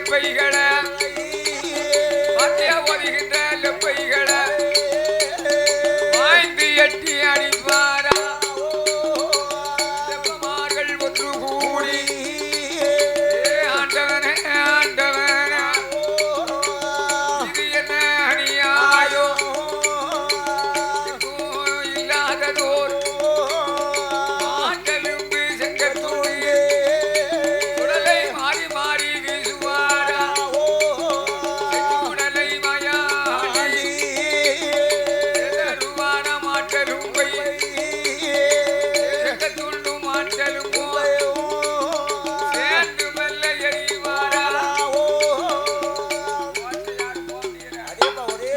லெப்பைகளை மத்திய ஒதுகின்ற லெப்பைகளை வாய்ந்து எட்டி அடிப்பாரா லெப்பமார்கள் ஒன்று கூடி ஆண்டவனே ஆண்டவன இது என்ன அநியாயோ இல்லாததோர் ஆண்டலும்பு செங்கத்தூடி குடலை மாறி மாறி வீசுவாரா குடலை மயாடி எதருவான மாட்டலும்பை செங்கத்துண்டு மாட்டலும்போ சேர்ந்து மெல்ல எறிவாரா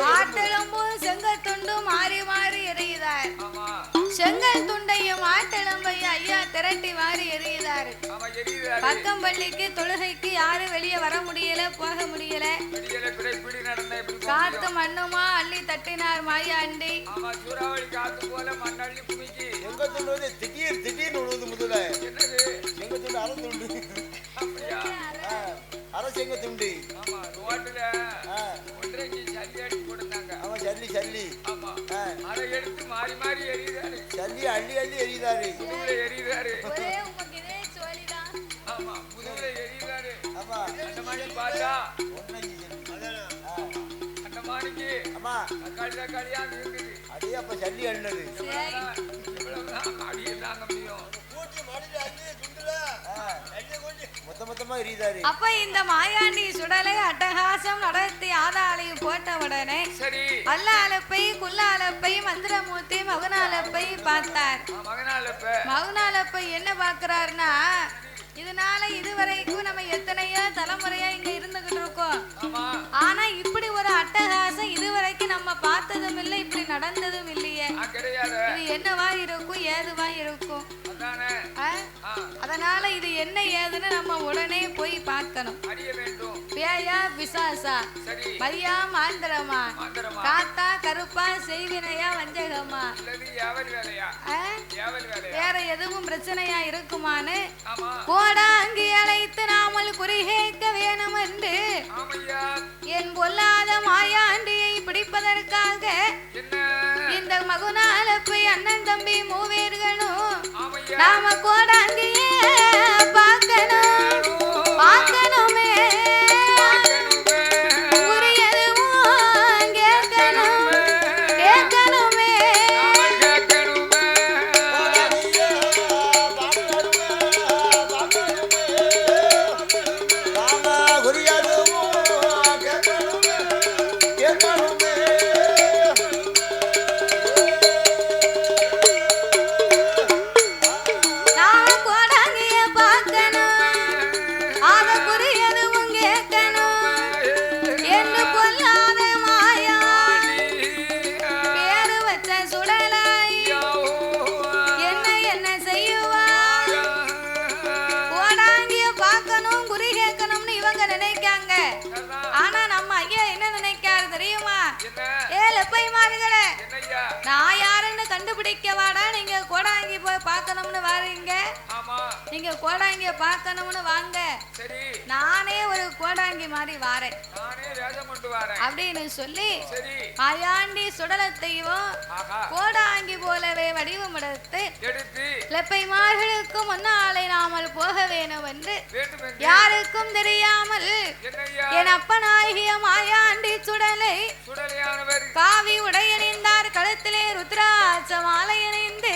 மாட்டெலும்பும் செங்கத்துண்டும் மாறி மாறி எறிகிறார். செங்கல் துண்டையும் மாட்டெலும்பையும் ஐயா திரட்டி மாறி எறிகிறார். பக்கம்பள்ளிக்கு தொழுகைக்கு யாரும் வெளியே வர முடியல, போக முடியல. காத்து மண்ணுமா அள்ளி தட்டினார் மாயாண்டி. திடீர் திடீர்னு உழுது முதல்ல செங்கத்துண்டு அரசுண்டு அரசெங்கத்துண்டு சல்லி சல்லி எடுத்து மாறி மாறி எறிகிறாரு. சல்லி அள்ளி அள்ளி எறிகிறாரு. எறிகிறாரு. ஒரே உங்களுக்கு இதே சோழிதான். ஆமா முதுகுல எறிகிறாரு. ஆமா அந்த மாதிரி பார்த்தா ஒன்னு அந்த மாதிரிக்கு ஆமா தக்காளி தக்காளியா இருக்குது. அதே அப்ப சல்லி அள்ளது இவ்வளவுதான் அடியே தாங்க முடியும். மொத்த மொத்தமா எறிகிறாரு. அப்ப இந்த மாயாண்டி சுடலை அட்டகாசம் நடத்தி ஆதாளையும் போட்ட உடனே சரி அல்லாலப்பை குல்லாலப்பை மந்திரமூர்த்தி மகுனாலப்பை பார்த்தார். மகுனாலப்பை என்ன பார்க்கிறாருன்னா, இதனால இதுவரைக்கும் நம்ம எத்தனையோ தலைமுறையா இங்க இருந்துகிட்டு இருக்கோம். ஆனா இப்படி ஒரு அட்டகாசம் இதுவரைக்கும் நம்ம பார்த்ததும் இல்லை, இப்படி நடந்ததும் இல்லையே. இது என்னவா இருக்கும், ஏதுவா இருக்கும். அதனால இது என்ன ஏதுன்னு நம்ம உடனே போய் பார்க்கணும். பேயா பிசாசா, பையா மாந்திரமா, காத்தா கருப்பா, செய்வினையா வஞ்சகமா, வேற எதுவும் பிரச்சனையா இருக்குமான்னு கோடாங்கி அழைத்து நாமல் குறிகேட்க வேணும் என்று என் பொல்லாத மாயாண்டியை பிடிப்பதற்காக இந்த மகுனாலப்பை அண்ணன் தம்பி மூவேர்களும் நாம கோடாங்கியே பார்க்கணும் பார்க்கணுமே நான் யாருன்னு கண்டுபிடிக்க வாடா, நீங்க கோடாங்கி போய் பார்க்கணும்னு வாரீங்க. நீங்க கோடாங்கிய பார்க்கணும்னு வாங்க. நானே ஒரு கோடாங்கி மாதிரி வாரேன் அப்படின்னு சொல்லி மாயாண்டி சுடலத்தையும் கோடாங்கி போலவே வடிவம் எடுத்து லெப்பைமார்களுக்கு முன்னாலே நாமல் போக வேணும் என்று யாருக்கும் தெரியாமல் என் அப்பனாகிய மாயாண்டி சுடலை காவி உடையணிந்தார், கழுத்திலே ருத்ராட்ச மாலை அணிந்து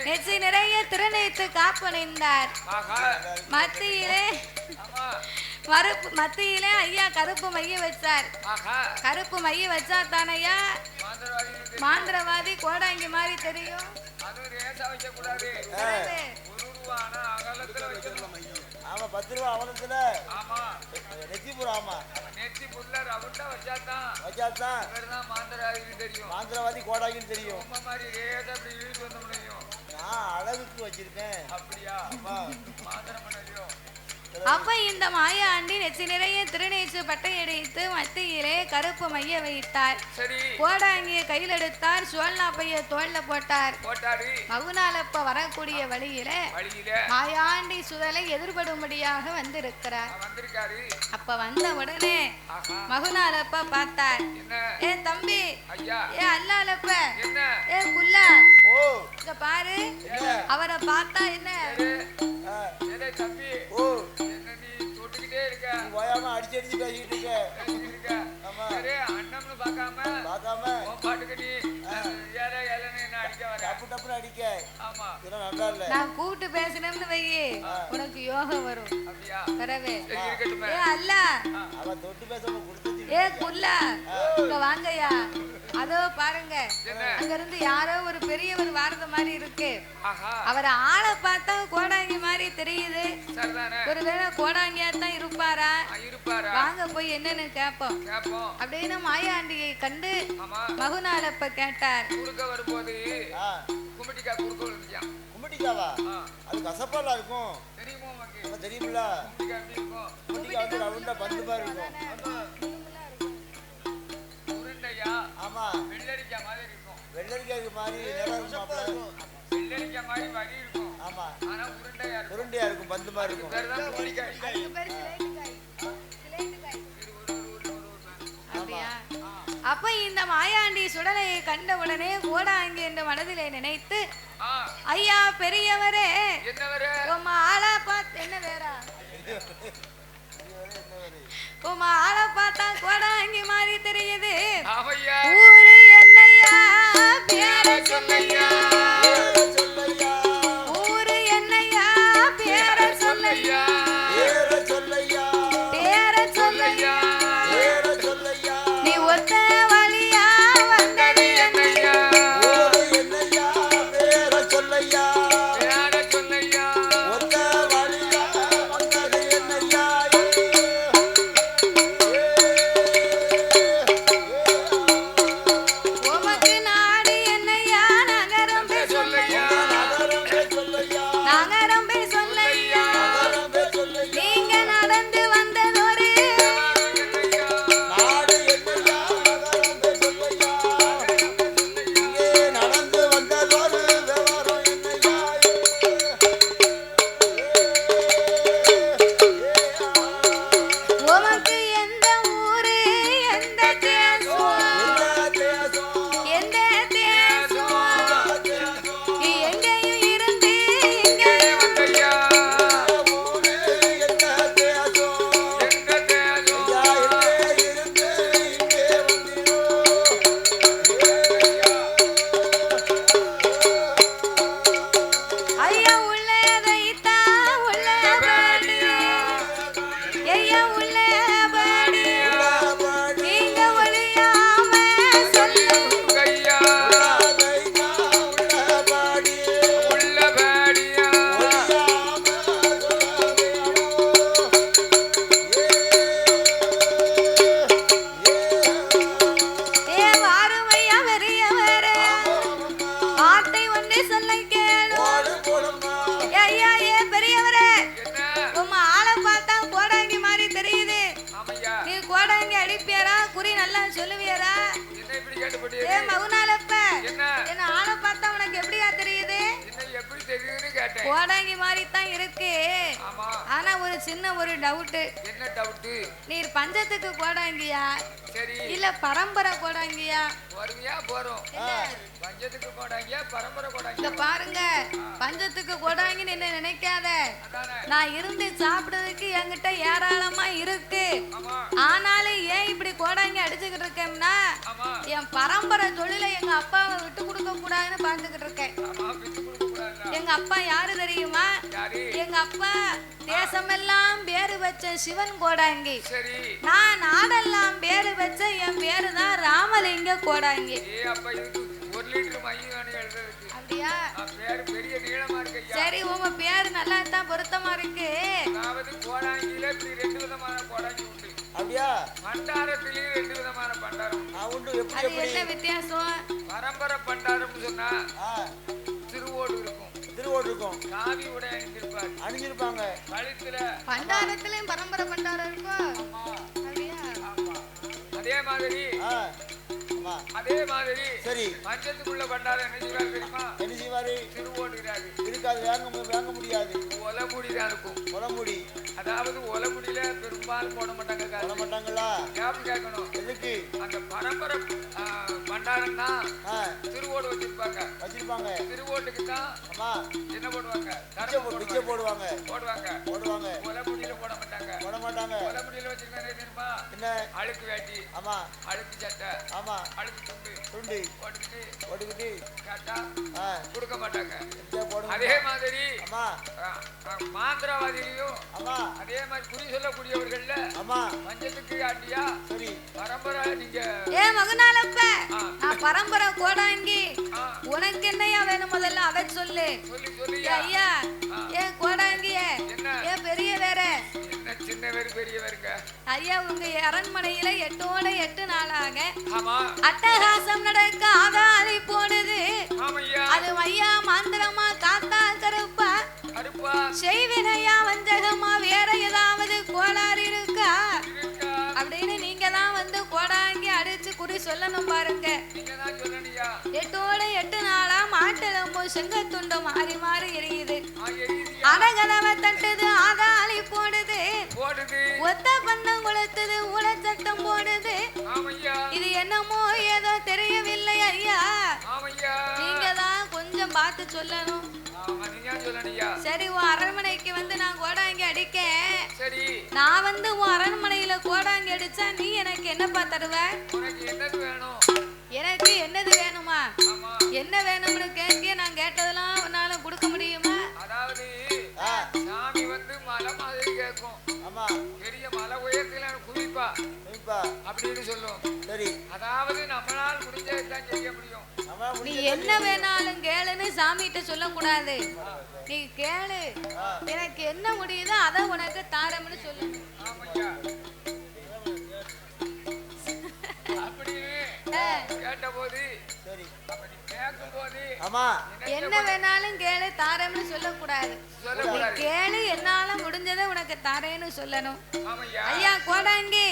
நெற்றி நிறைய திருநீத்து காப்பணிந்தார். மத்தியிலே ஐயா கருப்பு மைய வச்சார். கருப்பு மைய வச்சா தானையா மாந்திரவாதி கோடாங்கி மாதிரி தெரியும். ஆமா 10 ரூபா அவலத்துல ஆமா நெத்திபுர ஆமா நெத்திபுரல ரவுண்டா வச்சாதான் இவர்தான் மாந்திரவாதி தெரியும். மாந்திரவாதி கோடாங்கின்னு தெரியும். உம்ம மாதிரி ரேதா அப்படி இழுத்து வந்த முடியும். நான் அழகுக்கு வச்சிருக்கேன். அப்படியா? ஆமா மாந்திரம் பண்ணலையோ அப்ப இந்த மாயாண்டி நெச்சி நிறைய திருநீற்று பட்டை அடித்து மத்தியிலே கருப்பு மைய வைத்தார். சரி கோடாங்கிய கையில் எடுத்தார். சோழனா பைய தோல்ல போட்டார். மகுநாளப்ப வரக்கூடிய வழியில மாயாண்டி சுடலை எதிர்படும்படியாக வந்திருக்கிறார். அப்ப வந்த உடனே மகுநாளப்ப பார்த்தார். ஏ தம்பி, ஏ அல்லாலப்ப, ஏ குல்லா, இங்க பாரு. அவரை பார்த்தா என்ன தம்பி அடிச்சு அடிச்சு பேசிக்கிட்டு இருக்க. அண்ணம்னு பார்க்காம பாட்டுக்கு நீ அடிக்க. நல்லா இல்ல. நான் கூப்பிட்டு பேசினேன்னு வையே, உனக்கு யோகம் வரும். வரவே ஏ அல்லா, அவ தொட்டு பேசாம கொடுத்து. ஏ குல்லா, இங்க வாங்கய்யா. அதோ பாருங்க, அங்க இருந்து யாரோ ஒரு பெரியவர் வாரத மாதிரி இருக்கு. அவரை ஆளை பார்த்தா கோடாங்கி மாதிரி தெரியுது. ஒருவேளை கோடாங்கியா தான் இருப்பாரா? வாங்க போய் என்னன்னு கேப்போம் அப்படின்னு மாயாண்டியை கண்டு மகுநாளப்ப கேட்டார். வரும்போது கும்பிட்டிக்காவா? அது கசப்பாலா இருக்கும். தெரியுமில்ல? கும்பிட்டிக்கா வந்து ரவுண்டா பந்து மாதிரி இருக்கும். ஆமா, வெள்ளரிக்காய் மாதிரி இருக்கும். வெள்ளரிக்காய் மாதிரி வெள்ளரிக்காய் மாதிரி வலி இருக்கும். ஆமா, ஆனா உருண்டையா இருக்கும், பந்து மாதிரி இருக்கும். அப்ப இந்த மாயாண்டி சுடலையை கண்ட உடனே கோடாங்கி என்ற மனதிலே நினைத்து, ஐயா பெரியவரே, உமா ஆளா பார்த்து என்ன வேறா, உமா ஆளா பார்த்தா கோடாங்கி மாதிரி தெரியுது. ஊரு என்னையா பேர சொல்லையா, ஊரு என்னையா பேர சொல்லையா, பேர சொல்லையா, நீ ஒத்த வழியா வந்தது என்னையா, பேர சொல்லையா, கோடாங்கி மாதிரி தான் இருக்கு. ஆனா ஒரு சின்ன ஒரு டவுட். என்ன டவுட்? நீர் பஞ்சத்துக்கு கோடாங்கியா இல்ல பரம்பரை கோடாங்கியா? வருவியா போறோம். பஞ்சத்துக்கு கோடாங்கியா பரம்பரை கோடாங்கியா? பாருங்க, பஞ்சத்துக்கு கோடாங்கின்னு என்ன நினைக்காத. நான் இருந்து சாப்பிடுறதுக்கு என்கிட்ட ஏராளமா இருக்கு. ஆனாலும் ஏன் இப்படி கோடாங்கி அடிச்சுக்கிட்டு இருக்கேன்னா, என் பரம்பரை தொழிலை எங்க அப்பாவை விட்டு கொடுக்க கூடாதுன்னு பாத்துக்கிட்டு இருக்கேன். எங்க அப்பா யாரு தெரியுமா? எங்க அப்பா தேசமெல்லாம் பேரு வச்ச சிவன் கோடாங்கி. நான் நாடெல்லாம் பேரு வச்ச என் பேரு தான் ராமலிங்க கோடாங்கி. அப்படியா? சரி, உங்க பேரு நல்லா தான் பொருத்தமா இருக்கு. அப்படியா? பண்டாரத்திலே ரெண்டு விதமான பண்டாரம் உண்டு. அது என்ன வித்தியாசம்? பரம்பரை பண்டாரம் சொன்னா திருவோடு இருக்கும். திருவோடு இருக்கும். காவி உடை அணிந்திருப்பார். அணிஞ்சிருப்பாங்க. கழுத்துல பண்டாரத்திலயும் பரம்பரை பண்டாரம் இருக்கும். அப்படியா? அதே மாதிரி அதே மாதிரி சரி மஞ்சத்துக்குள்ள பண்டாரம் என்ன செய்வாரு தெரியுமா? என்ன செய்வாரு? திருவோடுகிறாரு. இருக்காது, வாங்க முடியாது. ஒலமுடி தான் இருக்கும். ஒலமுடி. அதாவது ஒலமுடியில பெரும்பாலும் போட மாட்டாங்க. போட மாட்டாங்களா? கேட்கணும். எதுக்கு? அந்த பரம்பரை பண்டாரம் தான் திருவோடு வச்சிருப்பாங்க. திருவோட்டுக்கு தான் என்ன போடுவாங்க? போடுவாங்க. ஒலமுடியில போட மாட்டாங்க. ஒலமுடியில வச்சிருக்காங்க தெரியுமா? என்ன? அழுக்கு வேட்டி. ஆமா. அழுக்கு சட்டை. ஆமா. அழுக்கு துண்டு போட்டுக்கிட்டு கேட்டா கொடுக்க மாட்டாங்க. அதே மாதிரி மாந்திரவாதிகளையும் அதே மாதிரி குறி சொல்லக்கூடியவர்கள்ல மஞ்சத்துக்கு ஆட்டியா சரி பரம்பரை நீங்க மகனாலப்ப நான் பரம்பரை கோடாங்கி உனக்கு என்னையா வேணும் முதல்ல அதை சொல்லு. ஐயா ஏன் கோடாங்கிய ஏன் பெரிய வேற சின்னவர் பெரியவருங்க ஐயா உங்க அரண்மனையில 8 நாளாக அட்டகாசம் நடக்க ஆதாளி போனது. அது ஐயா மாந்திரமா காத்தா கருப்பா செய்வினையா வஞ்சகமா வேற ஏதாவது கோளாறு இருக்கா அப்படின்னு நீங்க தான் வந்து கோடாங்கி அடிச்சு குறி சொல்லணும் பாருங்க. 8 நாளா மாட்டெலும்பு செங்கத்துண்டு மாறி மாறி எரியுது. அடகதவ தட்டுது ஆதாளி போடுது. ஒத்த பந்தம் கொளுத்துது ஊழச்சட்டம் போடுது. இது என்னமோ ஏதோ தெரியவில்லை ஐயா. நீங்க தான் கொஞ்சம் பார்த்து சொல்லணும். சரி உன் அரண்மனைக்கு வந்து நான் கோடாங்கி அடிக்கேன். நான் வந்து உன் அரண்மனையில கோடாங்கி அடிச்சா நீ எனக்கு என்னப்பா தருவ? எனக்கு என்னது வேணுமா? என்ன வேணும்னு கேட்க நான் கேட்டதெல்லாம் உன்னால கொடுக்க முடியுமா? அதாவது சாமி வந்து மலை மாதிரி கேட்கும். ஆமா பெரிய மலை உயரத்துல குவிப்பா அப்படின்னு சொல்லும். சரி அதாவது நம்மளால் முடிஞ்சதான் செய்ய முடியும். நீ என்ன வேணாலும் கேளுன்னு சாமிகிட்ட சொல்லக்கூடாது. நீ கேளு எனக்கு என்ன முடியுதோ அதை உனக்கு தாரம்னு சொல்லணும். கேட்டபோது என்ன வேணாலும் கேளு தாரம்னு சொல்லக்கூடாது. கேளு என்னால முடிஞ்சதை உனக்கு தாரேன்னு சொல்லணும். ஐயா கோடாங்கி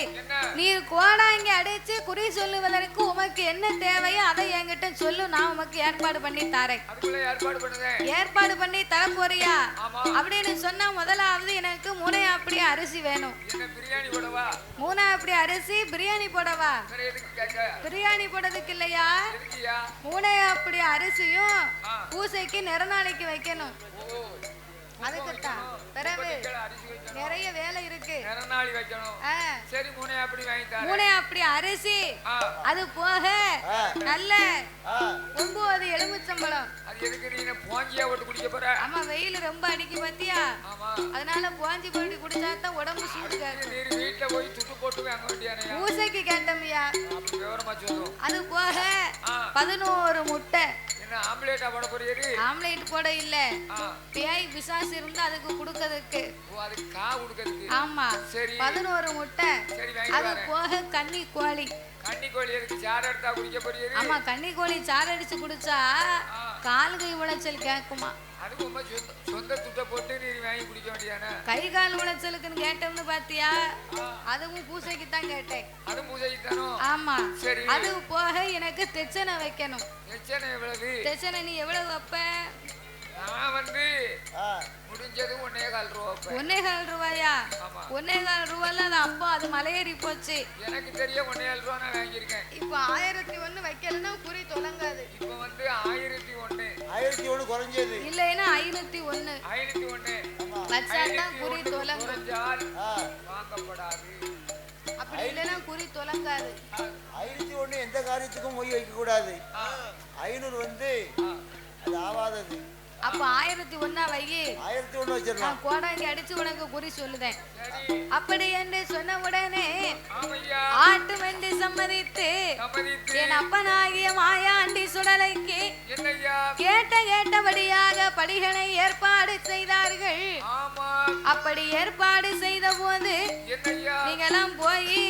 நீ கோடாங்கி அடிச்சு குறி சொல்லுவதற்கு உமக்கு என்ன தேவையோ அதை என்கிட்ட சொல்லு. நான் உமக்கு ஏற்பாடு பண்ணி தாரேன். ஏற்பாடு பண்ணி தர போறியா அப்படின்னு சொன்னா முதலாவது எனக்கு 3 அப்படி அரிசி வேணும். 3 அப்படி அரிசி பிரியாணி போடவா? பிரியாணி போடுறதுக்கு இல்லையா? 3 அப்படி அரிசியும் பூசைக்கு நிறநாளைக்கு வைக்கணும். அதுக்குத்தான் பிறகு நிறைய வேலை இருக்கு. 3 அப்படி அரிசி அது போக நல்ல 9 எலுமிச்சம்பழம். ஆமா வெயில் ரொம்ப அடிக்கி பாத்தியா? அதனால போஞ்சி போட்டு குடிச்சாதான் உடம்பு சூடு. பூசைக்கு கேட்டோம்யா. அது போக 11 முட்டை. ஆம்லேட் போட இல்ல பேய் பிசாசு இருந்தா அதுக்கு குடுக்கிறதுக்கு. ஆமா 11 முட்டை. அது போக கன்னி கோழி. ஆமா கன்னி கோழி சாறு அடிச்சு குடிச்சா கால் கை உளைச்சல் கேக்குமா? கை கால் உளைச்சலுக்குன்னு கேட்டோம்னு பாத்தியா? அதுவும் பூசைக்கு தான் கேட்டேன். ஆமா அது போக எனக்கு தெச்சனை வைக்கணும். தெச்சனை நீ எவ்வளவு வைப்ப? நான் வந்து முடிஞ்சது 1.25 ரூபாயா? 1.25 ரூபாய்ல அது அப்போ அது மலையேறி போச்சு. எனக்கு தெரிய 1.25 ரூபா நான் வாங்கியிருக்கேன். இப்போ 1001 வைக்கலன்னா குறி தொலங்காது. இப்போ வந்து 1001 குறைஞ்சது இல்லைன்னா 501 வச்சாதான் குறி தொலங்கும். வாங்கப்படாது. அப்படி இல்லைன்னா குறி தொலங்காது. 501 எந்த காரியத்துக்கும் மொய் வைக்க கூடாது. 500 வந்து அது ஆவாதது. அப்ப 1001 வை. 1001 வச்சிரலாம். நான் கோடாங்கி அடிச்சு உனக்கு குறி சொல்லுதேன். அப்படி என்று சொன்ன உடனே ஆட்டு வண்டி சம்மதித்து என் அப்பனாகிய மாயாண்டி சுடலைக்கு கேட்டபடியாக படிகளை ஏற்பாடு செய்தார்கள். அப்படி ஏற்பாடு செய்த போது நீங்கெல்லாம் போய்